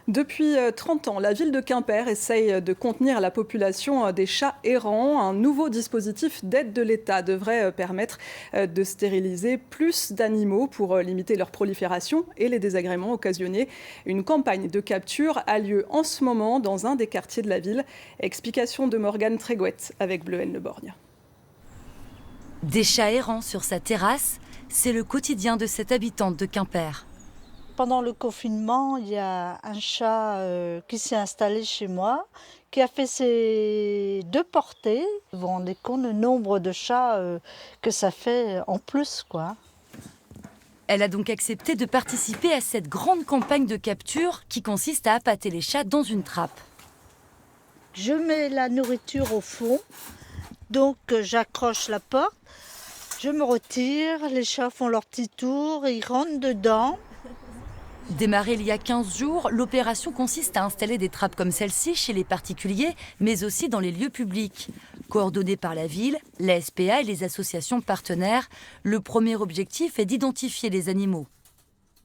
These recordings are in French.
Depuis 30 ans, la ville de Quimper essaye de contenir la population des chats errants. Un nouveau dispositif d'aide de l'État devrait permettre de stériliser plus d'animaux pour limiter leur prolifération et les désagréments occasionnés. Une campagne de capture a lieu en ce moment dans un des quartiers de la ville. Explication de Morgane Trégouette avec Bleu Le Borgne. Des chats errants sur sa terrasse, c'est le quotidien de cette habitante de Quimper. Pendant le confinement, il y a un chat qui s'est installé chez moi, qui a fait ses 2 portées. Vous vous rendez compte le nombre de chats que ça fait en plus, quoi. Elle a donc accepté de participer à cette grande campagne de capture qui consiste à appâter les chats dans une trappe. Je mets la nourriture au fond, donc j'accroche la porte, je me retire, les chats font leur petit tour, ils rentrent dedans. Démarrée il y a 15 jours, l'opération consiste à installer des trappes comme celle-ci chez les particuliers, mais aussi dans les lieux publics. Coordonnée par la ville, la SPA et les associations partenaires, le premier objectif est d'identifier les animaux.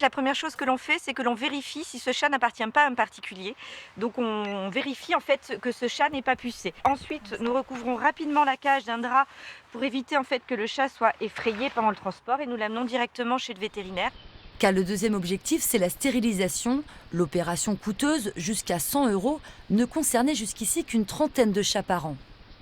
La première chose que l'on fait, c'est que l'on vérifie si ce chat n'appartient pas à un particulier. Donc on vérifie en fait que ce chat n'est pas pucé. Ensuite, nous recouvrons rapidement la cage d'un drap pour éviter en fait que le chat soit effrayé pendant le transport et nous l'amenons directement chez le vétérinaire. Car le deuxième objectif, c'est la stérilisation. L'opération coûteuse, jusqu'à 100 €, ne concernait jusqu'ici qu'une trentaine de chats par an.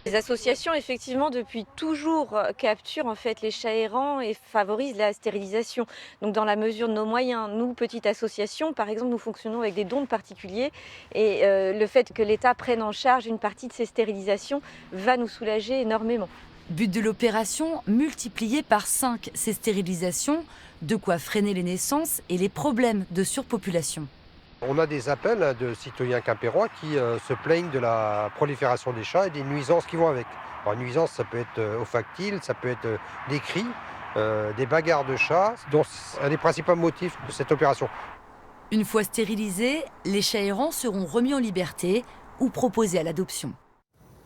Les associations, effectivement, depuis toujours capturent en fait les chats errants et favorisent la stérilisation. Donc dans la mesure de nos moyens, nous, petite association, par exemple, nous fonctionnons avec des dons de particuliers et le fait que l'État prenne en charge une partie de ces stérilisations va nous soulager énormément. But de l'opération, multiplier par 5 ces stérilisations, de quoi freiner les naissances et les problèmes de surpopulation. On a des appels de citoyens quimpérois qui se plaignent de la prolifération des chats et des nuisances qui vont avec. Alors, nuisances, ça peut être olfactile, ça peut être des cris, des bagarres de chats, dont c'est un des principaux motifs de cette opération. Une fois stérilisés, les chats errants seront remis en liberté ou proposés à l'adoption.